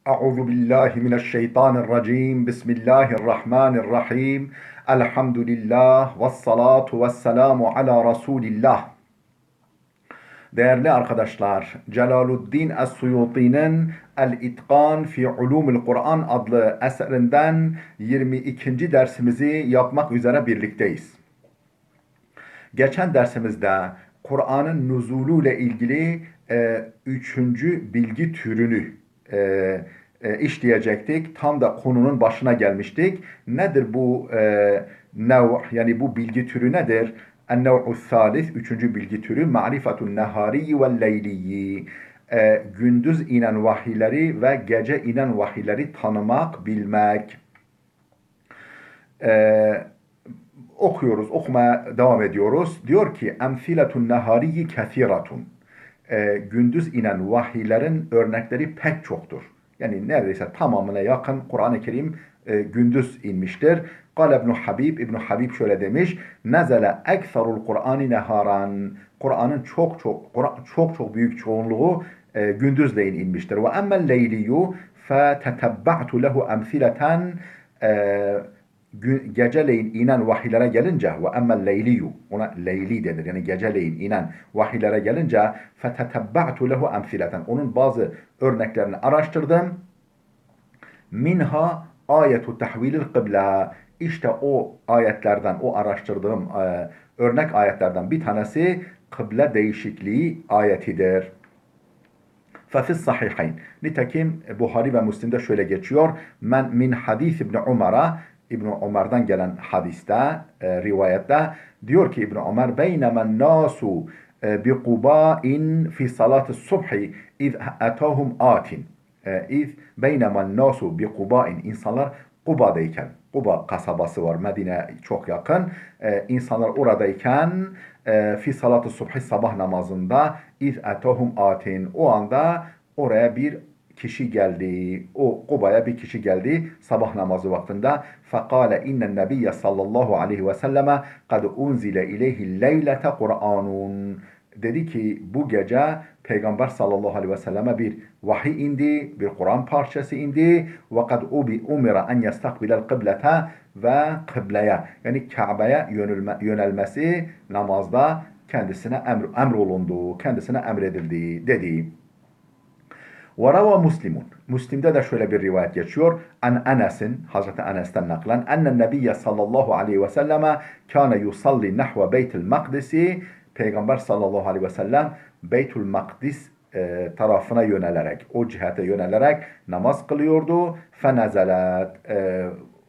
Euzu billahi mineşşeytanirracim. Bismillahirrahmanirrahim. Elhamdülillah ve salatu ve selamu ala Resulillah. Değerli arkadaşlar, Celaluddin Es-Suyuti'nin El-İtkan fi Ulumul Kur'an adlı eserinden 22. dersimizi yapmak üzere birlikteyiz. Geçen dersimizde Kur'an'ın nuzulu ile ilgili üçüncü bilgi türünü işleyecektik. Tam da konunun başına gelmiştik. Nedir bu yani bu bilgi türü nedir? En-nev'u salis, üçüncü bilgi türü, ma'rifetun nehari ve leyliyi. Gündüz inen vahiyleri ve gece inen vahiyleri tanımak, bilmek. Okuyoruz, okumaya devam ediyoruz. Diyor ki, emfiletun nehariyi kethiratun. Gündüz inen vahiylerin örnekleri pek çoktur. Yani neredeyse tamamına yakın Kur'an-ı Kerim gündüz inmiştir. Kale İbn Habib, İbn Habib şöyle demiş: Nezele ekserul Kur'ani neharan. Kur'an'ın çok büyük çoğunluğu gündüzleyin inmiştir. Ve emmel leyliyu fe tetebba'tu lehu emsileten. Geceleyin inen vahiylere gelince ve emmel leyliyu, ona leyli denir, yani geceleyin inen vahiylere gelince fetetebba'tu lehu emsileten, onun bazı örneklerini araştırdım. Minha ayetu tahvilil kıbla, işte o ayetlerden, o araştırdığım örnek ayetlerden bir tanesi kıble değişikliği ayetidir. Fefis sahihayn, nitekim Buhari ve Müslim'de şöyle geçiyor: men min hadis İbn Umar'a, İbn Ömer'den gelen hadiste, rivayette diyor ki İbn Ömer: "Beynemen nasu bi Quba'in fi salatı subhi iz atahum atin." İz beynemen nasu bi Quba'in, insanlar Kuba'dayken, Kuba kasabası var, Medine çok yakın. İnsanlar oradayken fi salatı subhi, sabah namazında, iz atahum atin, o anda oraya bir kişi geldi. O Kuba'ya bir kişi geldi sabah namazı vaktinde. Fekale innen nebiyye sallallahu aleyhi ve selleme kad unzile ileyhi leylete Kur'anun. Dedi ki bu gece Peygamber sallallahu aleyhi ve selleme bir vahiy indi, bir Kur'an parçası indi. Ve kad umira en yestakbilel kıblete, ve kıbleye, yani Kabe'ye yönelmesi namazda kendisine emrolundu, kendisine emredildi dedi. وَرَوَى Müslimun. Müslim'de de şöyle bir rivayet geçiyor. An Enes'in, Hazreti Enes'ten naklen, ennen nebiyye sallallahu aleyhi ve selleme kâne yusalli nahve beytil makdisi. Peygamber sallallahu aleyhi ve sellem Beytül Makdis tarafına yönelerek, o cihete yönelerek namaz kılıyordu. Fenezelet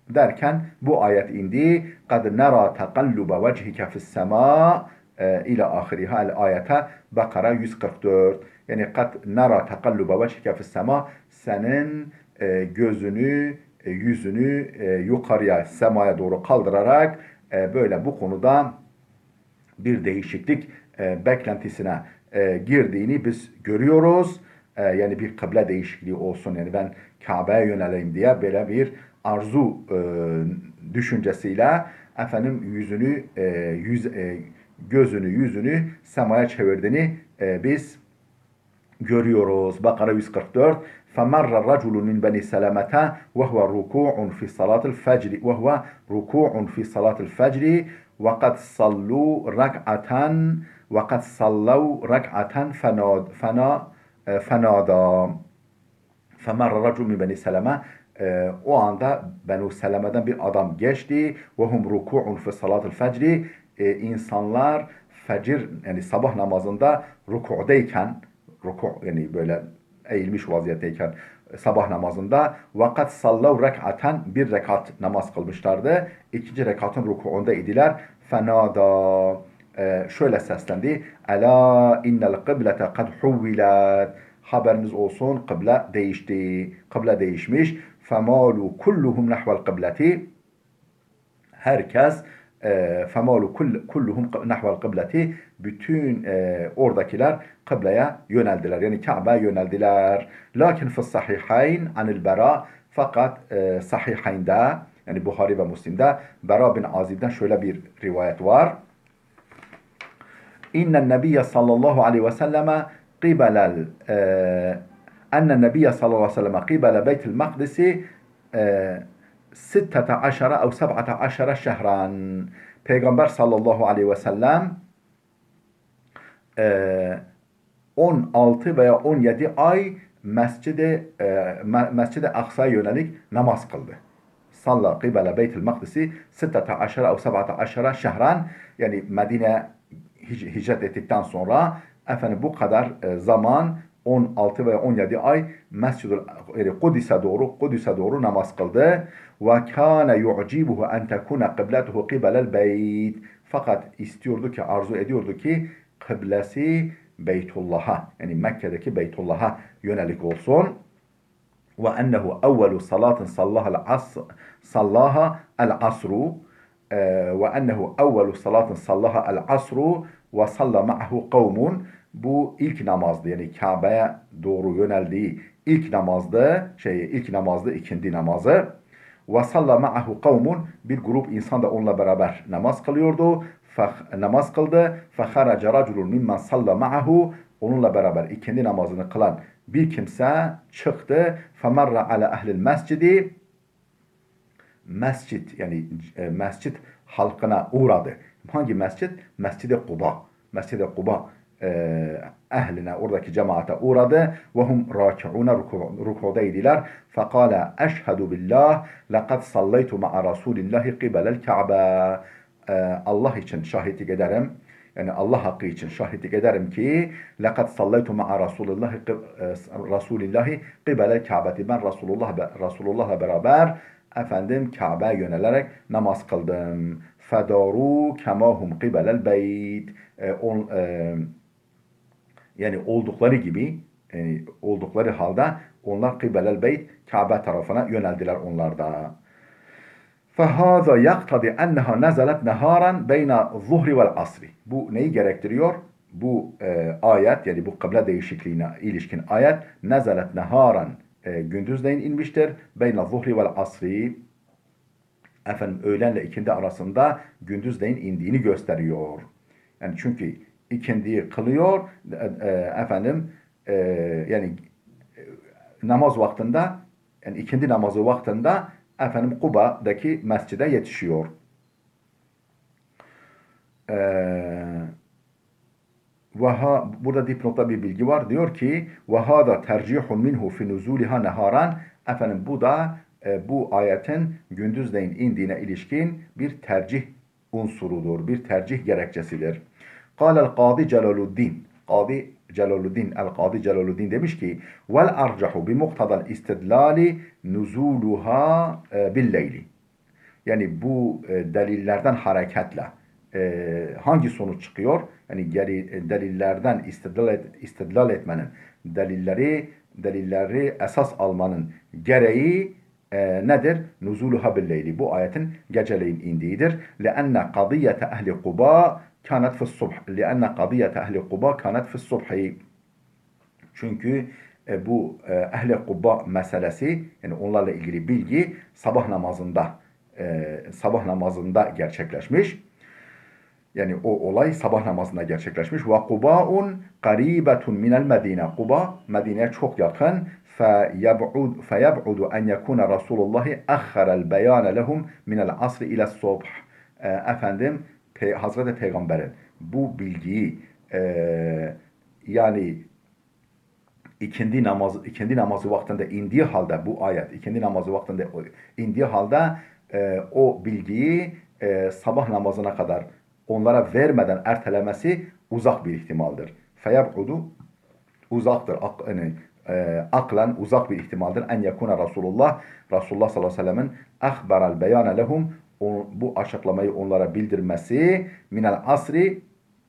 derken bu ayet indi. Kad nera tekalluba vechike fis sema ila ahiriha, ayete Bakara 144. Yani kat nara tekalluba vechike fis sema, senin gözünü, yüzünü yukarıya, semaya doğru kaldırarak böyle bu konuda bir değişiklik beklentisine girdiğini biz görüyoruz. Yani bir kıble değişikliği olsun, yani ben Kabe'ye yöneleyim diye böyle bir arzu düşüncesiyle efendim gözünü, yüzünü semaya çevirdiğini biz görüyoruz. Bakara 144. فَمَرَّ الرَّجُلُ مِنْ بَنِي سَلَمَةَ وَهُوَ رُكُوعٌ فِي صَلَاةِ الْفَجْرِ وَقَدْ صَلُّوا رَكْعَةً فَنَادَى فَمَرَّ الرَّجُلُ مِنْ بَنِي سَلَمَةَ, o anda Benu Seleme'den bir adam geçti. وَهُمْ رُكُوعٌ فِي صَلَاةِ الْفَجْرِ, insanlar fecir, yani sabah namazında rukudeyken, yani böyle eğilmiş vaziyetteyken sabah namazında, vakat sallav rek'aten, bir rekat namaz kılmışlardı. İkinci rekatın rukuunda idiler. Fenada, şöyle seslendi: Ela innel kıblete kad huvvilat. Haberiniz olsun, kıble değişti. Kıble değişmiş. Femalu kulluhum nahvel kıbleti. Herkes femalu kulluhum nahvel kıbleti, bütün oradakiler kıbleye yöneldiler. Yani Kabe'ye yöneldiler. Lakin fis sahihayn anil Bera, fakat sahihayn'da, yani Buhari ve Müslim'de Bera bin Azib'den şöyle bir rivayet var. İnnen nebiyye sallallahu aleyhi ve selleme qibelel enne nebiyye sallallahu aleyhi ve sellem qibele beytil makdisi 16 ev 17 şehran. Peygamber sallallahu aleyhi ve sellem 16 veya 17 ay Mescid-i Aksa'ya yönelik namaz kıldı. Salla qibele beytil makdisi 16 ev 17 şehran, yani Medine hicret ettikten sonra efendim bu kadar zaman 16 veya 17 ay Mescid-i Kudüs'e doğru namaz kıldı. Ve kâne yu'cibuhu en tekune kıbletuhu qibelel beyt. Fakat istiyordu ki, arzu ediyordu ki kıblesi Beytullah'a, yani Mekke'deki Beytullah'a yönelik olsun. Ve ennehu evvelu salatin sallaha el-asru ve ennehu evvelu salatin sallaha el-asru ve salla ma'ahu kavmun. Bu ilk namazdı, yani Kabe'ye doğru yöneldiği ilk namazdı, ikindi namazı. Ve salla ma'ahu kavmun, bir grup insan da onunla beraber namaz kılıyordu. Namaz kıldı. Feharaca raculun mimmen salla ma'ahu, onunla beraber ikindi namazını kılan bir kimse çıktı. Femerra ala ehlil mescidi, mescid, yani mescid halkına uğradı. Hangi mescid? Mescid-i Kuba. Mescid-i Kuba ehline, oradaki cemaate uğradı. Ve hum raki'une, rükudeydiler. Fekale eşhedü billah lekad sallaytu ma'a Rasulillahi qibelel Ka'be. Allah için şahitlik ederim. Yani Allah hakkı için şahitlik ederim ki lekad sallaytu ma'a Rasulillahi qibelel Ka'beti. Ben Resulullah'la beraber efendim Kabe'ye yönelerek namaz kıldım. Fedaru kemahum qibelel beyt. Yani oldukları gibi, oldukları halde onlar qibelel beyt, Kabe tarafına yöneldiler onlar da. فَهَذَا يَقْتَضِ اَنَّهَا نَزَلَتْ نَهَارًا بَيْنَ الظُّهْرِ وَالْعَصْرِ. Bu neyi gerektiriyor? Bu ayet, yani bu kıble değişikliğine ilişkin ayet, نَزَلَتْ نَهَارًا gündüzleyin inmiştir. بَيْنَ الظُّهْرِ وَالْعَصْرِ, efendim öğlenle ikindi arasında gündüzleyin indiğini gösteriyor. Yani çünkü ikindiyi kılıyor, efendim yani namaz vaktinde, yani ikindi namazı vaktinde efendim Kuba'daki mescide yetişiyor. Burada dipnotta bir bilgi var. Diyor ki وَهَذَا تَرْجِحٌ مِنْهُ فِي نُزُولِهَا نَهَارًا. Efendim bu da bu ayetin gündüzleyin indiğine ilişkin bir tercih unsurudur, bir tercih gerekçesidir. قال القاضي Celaluddin. Al-Qadi Celaluddin demiş ki vel arcahu bi muktadal istidlali nuzuluha billeyli. Yani bu delillerden hareketle hangi sonuç çıkıyor? Yani delillerden istidlal etmenin, delilleri esas almanın gereği nedir? Nuzuluha billeyli. Bu ayetin geceleyin indiğidir. Leenne kadiyete ehli Kuba kânet fi's-subh. Leenne kadiyete ehli Kuba kânet fi's-subhi. Çünkü bu ehli Kuba meselesi, yani onlarla ilgili bilgi sabah namazında gerçekleşmiş. Yani o olay sabah namazında gerçekleşmiş. Ve Kuba'un qaribetun minel Medine. Kuba Medine'ye çok yakın. Feyeb'udu en yekune Resulullahi ahharel beyane lehum minel asri ile subh. Efendim Hazreti Peygamber'in bu bilgiyi yani ikindi namazı vaktinde indiği halde, bu ayet ikindi namazı vaktinde indiği halde o bilgiyi sabah namazına kadar onlara vermeden ertelemesi uzak bir ihtimaldir. Feyeb'udu uzaktır. Yani, aklen uzak bir ihtimaldir. En yekune Resulullah sallallahu aleyhi ve sellemin ahberal beyane lehum, bu açıklamayı onlara bildirmesi minel asri,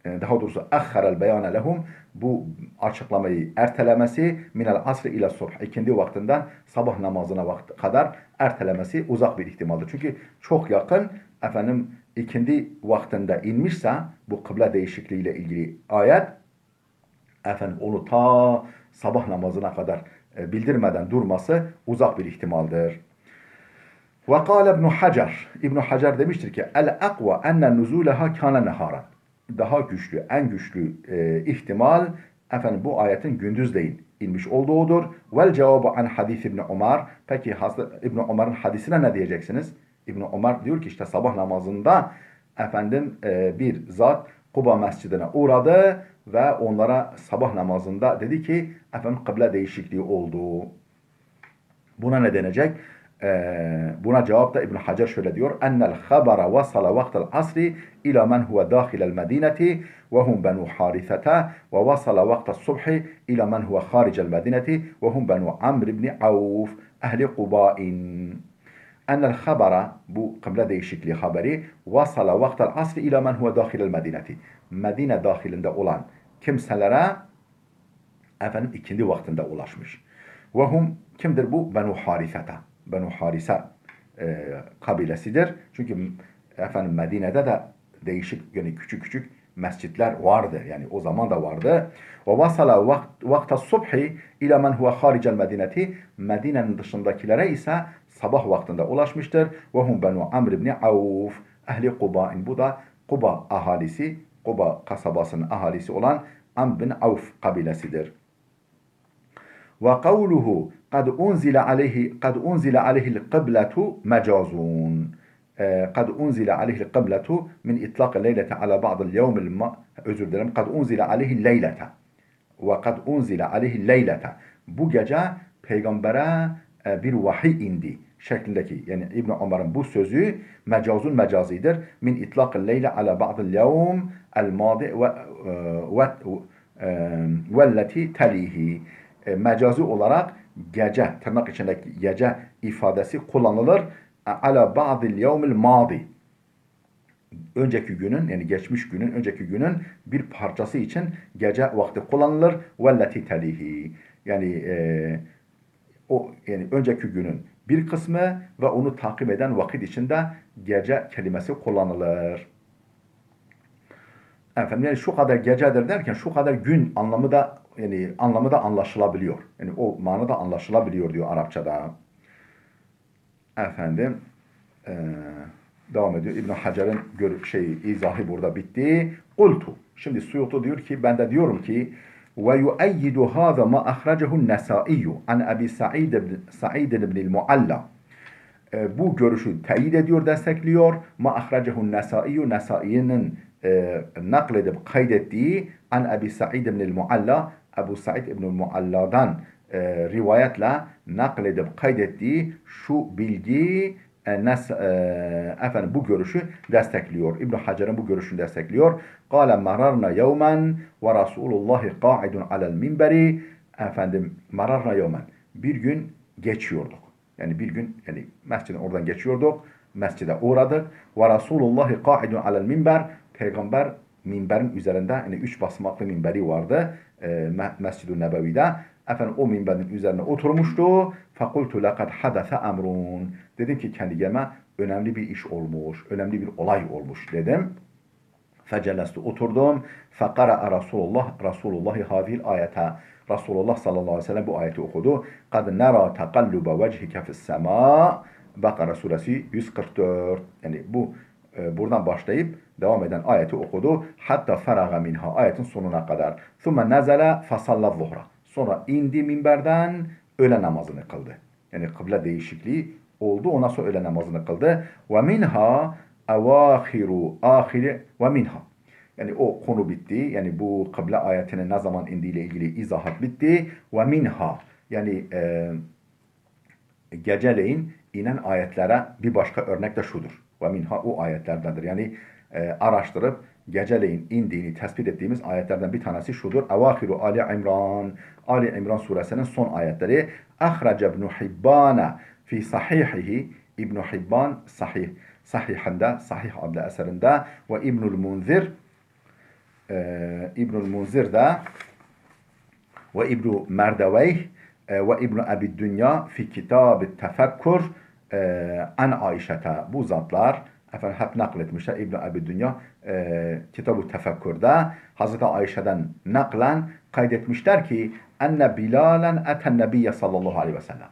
daha doğrusu ahharel beyane lehum, bu açıklamayı ertelemesi minel asri ile subh, ikindi vaktinden sabah namazına kadar ertelemesi uzak bir ihtimaldir. Çünkü çok yakın, efendim ikindi vaktinde inmişse bu kıble değişikliği ile ilgili ayet, efendim onu ta sabah namazına kadar bildirmeden durması uzak bir ihtimaldir. Ve kâle İbn Hacer. İbn Hacer demiştir ki el-akva enne nuzulaha kâne neharan. Daha güçlü, en güçlü ihtimal Efendim bu ayetin gündüzleyin inmiş olduğudur. Vel cevabu an hadis İbni Ömer. Peki İbni Ömer'in hadisine ne diyeceksiniz? İbni Ömer diyor ki işte sabah namazında efendim bir zat Kuba mescidine uğradı ve onlara sabah namazında dedi ki efendim kıble değişikliği oldu. Buna ne denecek? Buna cevapta İbn Hacer şöyle diyor. Ennel habara vasala vaktel asri ila men huve dâhilel medineti ve hum benu harithete ve vasala vaktel subhi ila men huve haricel medineti ve hum benu Amr ibn Avf ehli Kuba'in. Ennel habara bu kıble değişikliği haberi vasala vaktel asri ila men huve dâhilel medineti. Medine dahilinde olan kimselere efendim ikindi vaktinde ulaşmış. Ve hum kimdir bu? Benu Harisata. Benu Harise kabilesidir. Çünkü efendim Medine'de de değişik yani küçük küçük mescitler vardı. Yani o zaman da vardı. Ve vasala vakta subhi ila men huve haricel medineti. Medine'nin dışındakilere ise sabah vaktinde ulaşmıştır. Ve hum benu Amr ibn Avf ehli Kuba'in. Bu da Kuba ahalisi, Kuba kasabasının ahalisi olan Amr bin Avf kabilesidir. Ve kavluhu kad unzile aleyhi'l kıbletu mecazun. Kad unzile aleyhi'l kıbletu min itlaq leylete ala ba'dil yevmil özür dilerim. Kad unzile aleyhi'l leylete. Ve kad unzile aleyhi'l leylete. Bu gece peygambere bir vahiy indi şeklindeki yani İbn Ömer'in bu sözü mecazun mecazidir. Min itlaq leyle ala ba'dil yevm el madi velleti telihi. Mecazi olarak gece, tırnak içindeki gece ifadesi kullanılır. Ala ba'dil yevmil madi. Önceki günün yani geçmiş günün, önceki günün bir parçası için gece vakti kullanılır. Velleti telihi. Yani o yani önceki günün bir kısmı ve onu takip eden vakit içinde gece kelimesi kullanılır. Efendim yani şu kadar gecedir derken şu kadar gün anlamı da yani anlamı da anlaşılabiliyor. Yani o manada anlaşılabiliyor diyor Arapçada. Efendim devam ediyor. İbn Hacer'in izahı burada bitti. Kultu. Şimdi Suyuti diyor ki ben de diyorum ki ve yu'eyyidu hâza ma ahracehu'n nesâiyyu an Ebi Sa'id ibn Mualla. Bu görüşü teyit ediyor, destekliyor. Ma ahracehu'n nesâiyyu Nesai'nin nakledip kaydettiği an Ebi Sa'id ibn Mualla Ebu Sa'id ibn Mualla'dan rivayetle nakledip kaydettiği şu bilgi efendim bu görüşü destekliyor. İbn Hacer'in bu görüşünü destekliyor. Kâle mararna yevmen ve Rasulullahi qa'idun alel minberi. Efendim mararna yevmen. Bir gün geçiyorduk. Yani bir gün yani mescidin oradan geçiyorduk. Mescide uğradık. Ve Rasulullahi qa'idun alel minber. Peygamber minberin üzerinde yani 3 basamaklı minberi vardı. Mescid-i Nebevi'de. Efendim o minberin üzerine oturmuştu. Fakultu lekad hadese emrun. Dedim ki kendi kendime önemli bir iş olmuş, önemli bir olay olmuş dedim. Fecelestu oturdum. Fekara'a Resulullahi hazil ayete. Resulullah sallallahu aleyhi ve sellem bu ayeti okudu. Kad nera tekallube vechike fis sema. Bakara suresi 144. Yani bu buradan başlayıp devam eden ayeti okudu. Hatta feraga minha ayetin sonuna kadar. Thumme nezele fasalla zuhra. Sonra indi minberden öğle namazını kıldı. Yani kıble değişikliği oldu. Ondan sonra öğle namazını kıldı. Ve minha evahiru ahiri ve minha. Yani o konu bitti. Yani bu kıble ayetinin ne zaman indiğiyle ilgili izahat bitti. Ve minha. Yani geceleyin inen ayetlere bir başka örnek de şudur. Ve minha o ayetlerdendir. Yani araştırıp geceleyin indiğini tespit ettiğimiz ayetlerden bir tanesi şudur. Evahiru Ali İmran. Ali İmran suresinin son ayetleri. Ahraca ibn Hibban'a fi sahihihi. İbn Hibban sahihinde, sahih adlı eserinde ve İbnül Munzir de ve İbn Merdeveyh ve İbn Abi Dünya fi kitab-ı tefekkur an Ayşe'te. Bu zatlar efendim hep nakletmişler. İbn Abi Dünya kitab-ı tefekkurda Hazreti Ayşe'den naklen kaydetmişler ki enne Bilalen eten nebiyye sallallahu aleyhi ve sellem.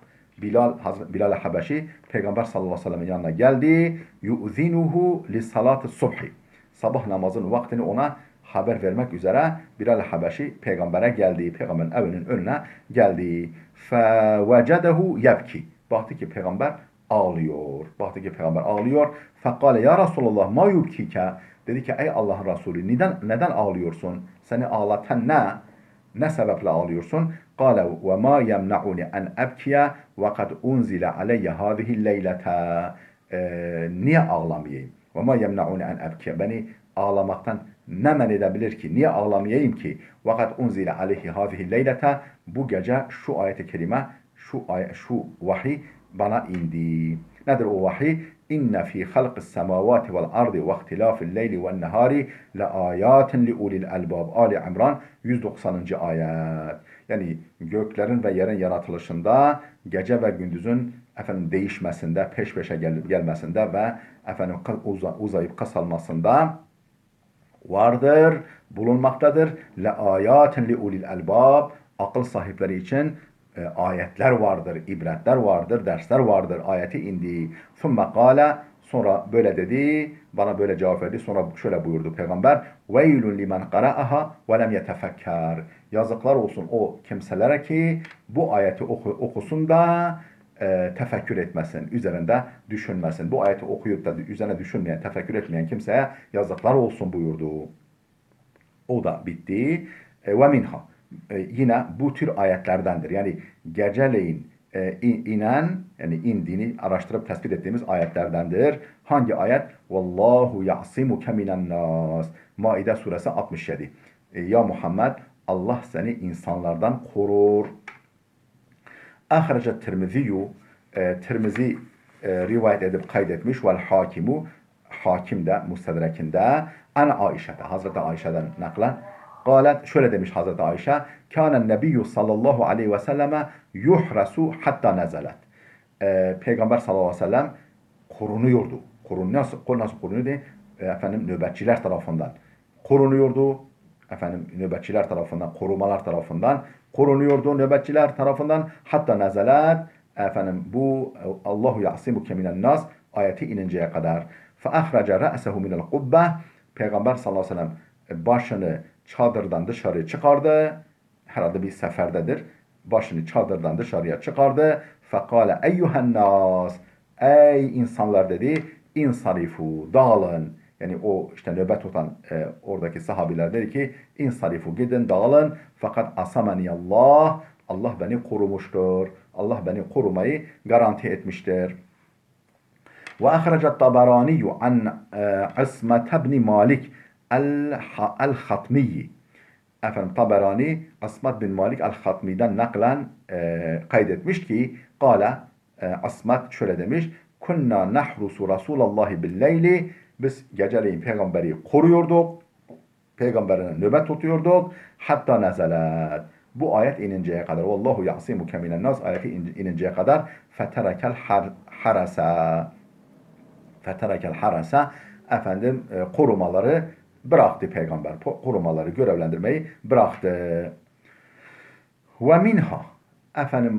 Bilal Habeşi Peygamber sallallahu aleyhi ve sellem'in yanına geldi. Yu'zinuhu li salatı subhi. Sabah namazın vaktini ona haber vermek üzere Bilal Habeşi peygambere geldi. Peygamberin evinin önüne geldi. فَوَجَدَهُ يَبْكِ Baktı ki peygamber ağlıyor. Baktı ki peygamber ağlıyor. فَقَالَ ya Resulallah ma yubkike Dedi ki ey Allah'ın Resulü neden ağlıyorsun? Seni ağlatan ne? Ne sebeple ağlıyorsun? قال وما يمنعني أن أبكي وقد أنزل علي هذه الليلة niye ağlamayayım? وما يمنعني أن أبكي Beni ağlamaktan ne men edebilir ki? Niye ağlamayayım ki? وقد أنزل عليه هذه الليلة Bu gece şu ayet-i kerime şu vahiy bana indi. Nedir o vahiy? İnne fi halqis semavati vel ardi ve ihtilafil leyli ven nehari la ayatin li ulil albab. Ali İmran 190. ayet. Yani göklerin ve yerin yaratılışında, gece ve gündüzün değişmesinde, peş peşe gelmesinde ve uzayıp kısalmasında vardır, bulunmaktadır. La ayatin li ulil albab. Akıl sahipleri için ayetler vardır, ibretler vardır, dersler vardır. Ayeti indi. Thumme kâle Sonra böyle dedi, bana böyle cevap verdi. Sonra şöyle buyurdu Peygamber. Veylun limen qara'aha ve lem yetefekkar. Yazıklar olsun o kimselere ki bu ayeti okusun da tefekkür etmesin, üzerinde düşünmesin. Bu ayeti okuyup da üzerine düşünmeyen, tefekkür etmeyen kimseye yazıklar olsun buyurdu. O da bitti. Ve minha. Yine bu tür ayetlerdendir. Yani geceleyin inen, yani indiğini araştırıp tespit ettiğimiz ayetlerdendir. Hangi ayet? Vallahu ya'simuke minen nas. Maide suresi 67. Ya Muhammed, Allah seni insanlardan korur. Ahrecet Tirmiziyu, Tirmizi rivayet edip kaydetmiş. Vel hakimu, hakim de Mustedrek'inde ana Ayşe'de, Hazreti Ayşe'den naklen. Galet şöyle demiş Hazreti Ayşe. Kânen nebiyyü sallallahu aleyhi ve selleme yuhrasu hatta nezelet. Peygamber sallallahu aleyhi ve sellem korunuyordu. Nasıl korunuyordu? Nöbetçiler tarafından korunuyordu. Nöbetçiler tarafından, korumalar tarafından korunuyordu. Nöbetçiler tarafından hatta nezelet. Bu Allahu ya'simuke minen nas ayeti ininceye kadar. Fe ahraca ra'sehu minel kubbe. Peygamber sallallahu aleyhi ve sellem başını çadırdan dışarı çıkardı. Herhalde bir seferdedir. Başını çadırdan dışarıya çıkardı. Fekale eyyühen nas. Ey insanlar dedi. İnsarifu, dağılın. Yani o işte nöbet tutan oradaki sahabiler dedi ki insarifu, gidin dağılın. Fakat asamani Allah. Allah beni korumuştur. Allah beni korumayı garanti etmiştir. Ve ahrecet Tabaraniyu an İsmet ibn Malik el-Hatmiyi. Taberani Asmat bin Malik el-Hatmi'den naklen kaydetmiş ki kâle Asmat şöyle demiş. Kunna nahrusu Rasulallahi billeyli. Biz geceleyin peygamberi koruyorduk. Peygamberine nöbet tutuyorduk. Hatta nezelet. Bu ayet ininceye kadar. Vallahu ya'simuke minen nas ayeti ininceye kadar. Feterekel harasa. Feterekel harasa. Korumaları bıraktı peygamber. Korumaları, görevlendirmeyi bıraktı. Ve minha.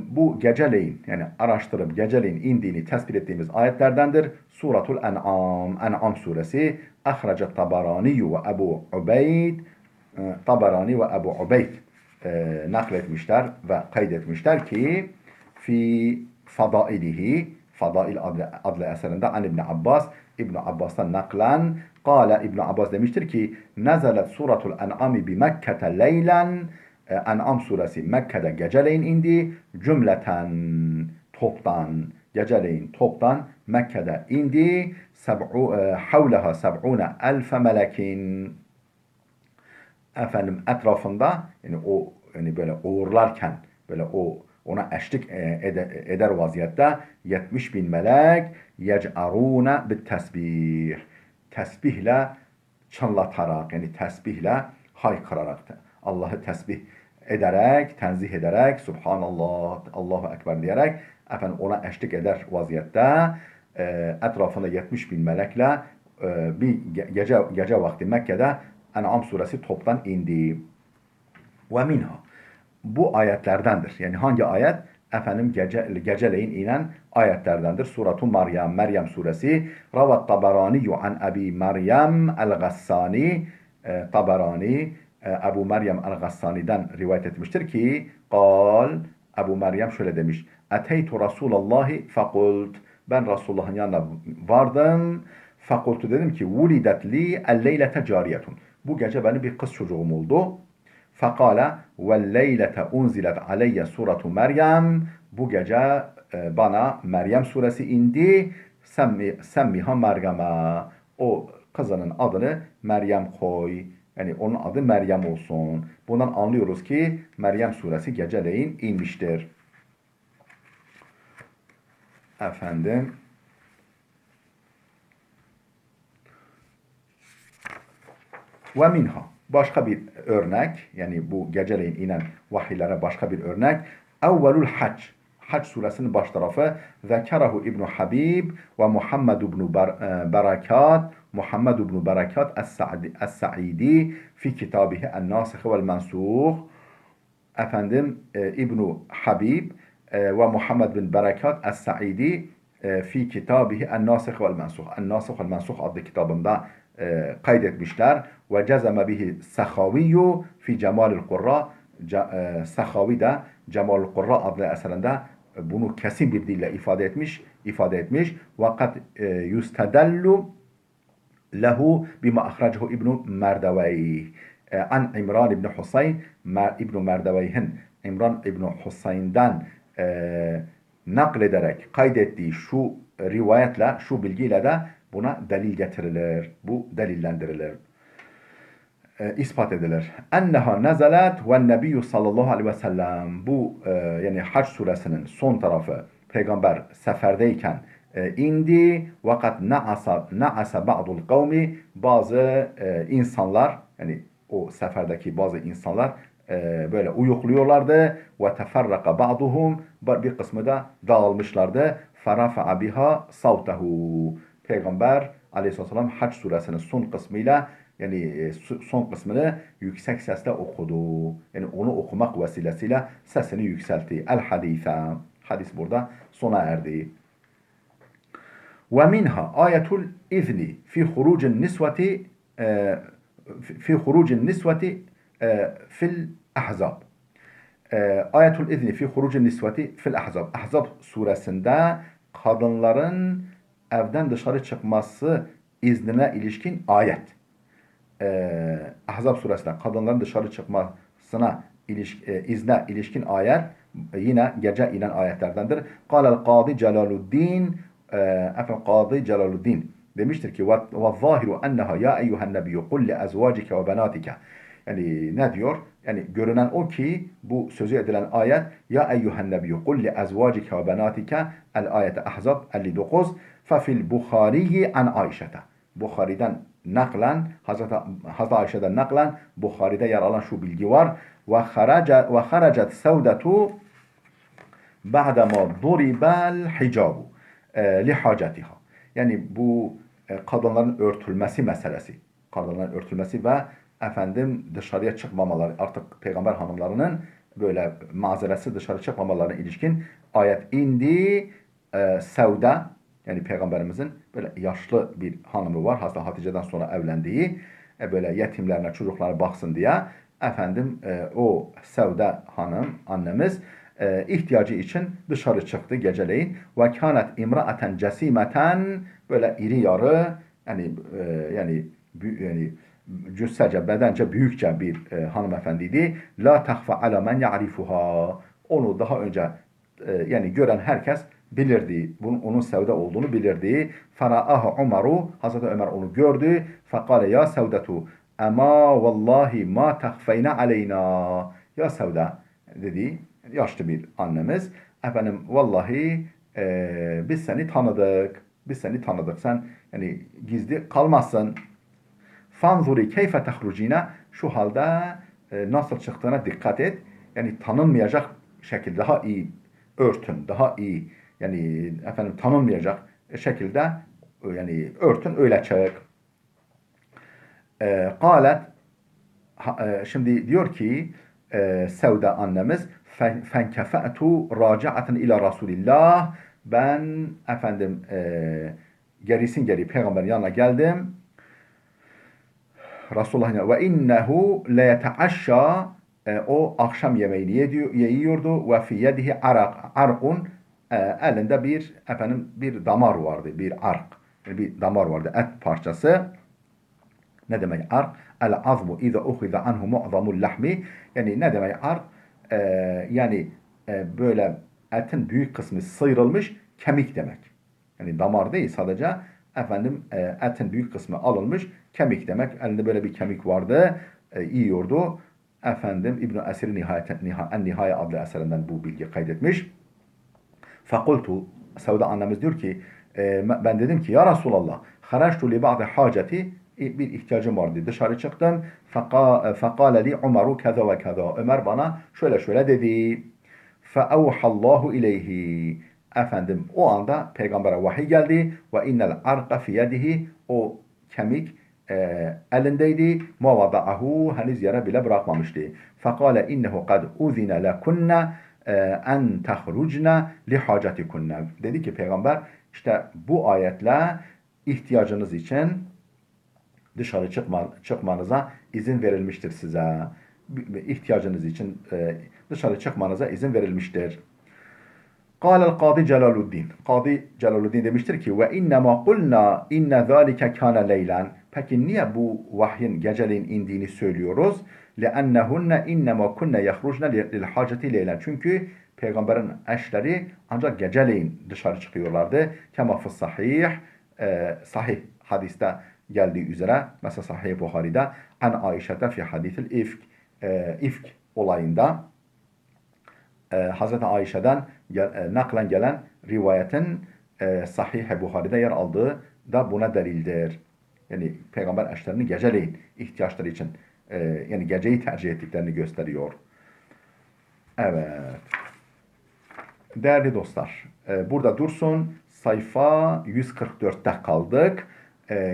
Bu geceleyin, yani araştırıp geceleyin indiğini tespit ettiğimiz ayetlerdendir. Suratul En'am. En'am suresi. Ahrecet Tabarani ve Ebu Ubeyd. Tabarani ve Ebu Ubeyd nakletmişler ve kaydetmişler ki fi fadailihi, Fadail adlı eserinde an İbn Abbas, İbn Abbas'tan naklen kâle İbn Abbas demiştir ki nezelet suratul en'ami bi Mekke'te leylen. En'am suresi Mekke'de geceleyin indi. Cümleten, toptan, geceleyin toptan Mekke'de indi. Havleha seb'une elfe melekin. Etrafında, yani böyle uğurlarken, böyle ona eşlik eder vaziyette 70.000 melek yec'arûne bit tesbih. Tesbihle çınlatarak, yani tesbihle haykırarak, Allah'ı tesbih ederek, tenzih ederek, Subhanallah, Allahu Ekber diyerek ona eşlik eder vaziyette etrafında 70.000 melekle bir gece vakti Mekke'de En'am suresi toptan indi. Ve minha. Bu ayetlerdendir. Yani hangi ayet? Geceleyin inen ayetlerdendir. Suratu Meryem, Meryem suresi. Ravat Tabaraniyu an Abi Meryem el-Gassani. Taberani Ebu Meryem el-Gassani'den rivayet etmiştir ki قال Ebu Meryem şöyle demiş. Eteytu Rasulallahi fakult. Ben Resulullah'ın yanına vardım. Fakultu dedim ki vulidet li el-leylete cariyetun. Bu gece benim bir kız çocuğum oldu. Fakale vel-leylete unzilet aleyye suratu Meryem. Bu gece bana Meryem suresi indi. Semmiha Meryem'e. O kızının adını Meryem koy. Yani onun adı Meryem olsun. Bundan anlıyoruz ki Meryem suresi geceleyin inmiştir. Efendim. Ve minha. Başka bir örnek. Yani bu geceleyin inen vahiylere başka bir örnek. Evvelul hac. Hac suresinin baş tarafı. Zekerahu İbn Habib ve Muhammed İbn Berakat. Muhammed İbn Berakat Es-Sa'idi fi kitabihi En-Nasih ve'l-Mensuh. Efendim İbn Habib ve Muhammed bin Berakat Es-Sa'idi fi kitabihi En-Nasih ve'l-Mensuh. En-Nasih ve'l-Mensuh adlı kitabında kaydetmişler. Ve cezeme bihi Sakhaviyyu fi Cemalil Kurra. Sakhavi de Cemalil Kurra adlı eserinde bunu kesin bir dille ifade etmiş. Vakat yustadellu lehu bima ahracahu İbn Merdeveyh. An İmran İbn Husayn İbn Merdeveyh'in İmran İbn Husayn'dan naklederek kaydettiği şu rivayetle, şu bilgiyle de buna delil getirilir. Bu delillendirilir. İspat edilir. Enneha nezelet ve nebiyyü sallallahu aleyhi ve sellem. Bu yani Hac suresinin son tarafı peygamber seferdeyken indi. Vakat na'asa ba'dul kavmi. Bazı insanlar yani o seferdeki bazı insanlar böyle uyukluyorlardı. Ve teferraka ba'duhum. Bir kısmı da dağılmışlardı. Ferafa'a biha savtehu. Peygamber aleyhisselam Hac suresinin son kısmıyla yani son kısmını yüksek sesle okudu. Yani onu okumak vesilesiyle sesini yükseltti. El-hadise. Hadis burada sona erdi. Ve minha ayetul izni fi hurucun nisveti fil ahzab. Ayetul izni fi hurucun nisveti fil ahzab. Ahzab suresinde kadınların evden dışarı çıkması iznine ilişkin ayet. Ahzab suresinde kadınların dışarı çıkmasına izne ilişkin ayet yine gece inen ayetlerdendir. Kâlel Kâdi Celaluddin Kâdi Celaluddin demiştir ki ve zâhiru enneha ya eyyuhen nebiyyü kul li ezvâcike ve benâtike. Yani ne diyor? Yani görünen o ki bu sözü edilen ayet ya eyyuhen nebiyyü kul li ezvâcike ve benâtike el ayete Ahzab 59 fefil Bukhariyi an Ayşe'te. Bukhari'den naklen, Hazreti Ayşe'den naklen Bukhari'de yer alan şu bilgi var. Ve haracet sevdetu ba'dema duribel hicabu li hacetiha. Yani bu kadınların örtülmesi meselesi. Kadınların örtülmesi ve efendim dışarıya çıkmamaları, artık peygamber hanımlarının böyle mazeresi dışarı çıkmamalarına ilişkin ayet indi. Sevda yani peygamberimizin böyle yaşlı bir hanımı var. Hazreti Hatice'den sonra evlendiği. Böyle yetimlerine, çocuklara baksın diye. Efendim o Sevda hanım, annemiz ihtiyacı için dışarı çıktı geceleyin. Ve kânet imra'aten cesimeten böyle iri yarı yani cüssece, bedence büyükçe bir hanımefendiydi. La tahfa ala men ya'rifuha. Onu daha önce yani gören herkes bilirdi. Onun Sevda olduğunu bilirdi. Fara'ahu Umaru. Hazreti Ömer onu gördü. Fekale ya Sevdetu ama vallahi ma tahfeyna aleyna. Ya Sevda dedi. Yaşlı bir annemiz. Efendim vallahi biz seni tanıdık. Biz seni tanıdık. Sen yani gizli kalmazsın. Fanzuri keyfe tehrucina. Şu halde nasıl çıktığına dikkat et. Yani tanınmayacak şekilde daha iyi örtün, daha iyi yani efendim tanınmayacak şekilde yani örtün öyle çık. Kalet şimdi diyor ki Sevda annemiz fenkefe'tu raci'aten ila Resulillah ben efendim gerisin geri peygamberin yanına geldim Resulullah ve innehu le yeteaşşa o akşam yemeğini yiyordu ve fi yedihi arkun elinde bir damar vardı, bir ark. Yani bir damar vardı, et parçası. Ne demek ark? El azmu iza uhiza anhu mu'zamul lahmi. Yani ne demek ark? Yani böyle etin büyük kısmı sıyrılmış kemik demek. Yani damar değil sadece etin büyük kısmı alınmış kemik demek. Elinde böyle bir kemik vardı. Yiyordu. İbn Esir Nihaye adlı eserinden bu bilgi kaydetmiş. Fakultu Sevda annemiz diyor ki ben dedim ki ya Resulallah haraçtu li ba'di haceti bir ihtiyacım vardı. Dışarı çıktım. Fekale li Umaru kaza ve kaza. Ömer bana şöyle şöyle dedi. Feevhallahu ileyhi. O anda peygambere vahiy geldi ve innel arqa fi yedihi o kemik elindeydi. Ma vada'ahu henüz yere bile bırakmamıştı. Fekale innehu kad uzine lekunne en tehrucne li hacetikunne. Dedi ki peygamber işte bu ayetle ihtiyacınız için dışarı çıkmanıza izin verilmiştir size. İhtiyacınız için dışarı çıkmanıza izin verilmiştir. Kâlel Kâdi Celaluddin. Kâdi Celaluddin demiştir ki ve innema kulna inne zâlike kâne leylen. Peki niye bu vahyin geceleyin indiğini söylüyoruz? لَأَنَّهُنَّ اِنَّمَا كُنَّ يَخْرُجْنَ لِلْحَاجَةِ لَيْلًا. Çünkü peygamberin eşleri ancak geceleyin dışarı çıkıyorlardı. Kema fıs sahih hadiste geldiği üzere mesela Sahih Buhari'de an Ayşe'te fi hadisil ifk olayında Hazreti Ayşe'den naklen gelen rivayetin Sahih Buhari'de yer aldığı da buna delildir. Yani peygamber eşlerini geceleyin ihtiyaçları için yani geceyi tercih ettiklerini gösteriyor. Evet. Değerli dostlar, burada dursun. Sayfa 144'te kaldık.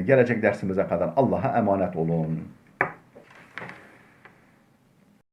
Gelecek dersimize kadar Allah'a emanet olun.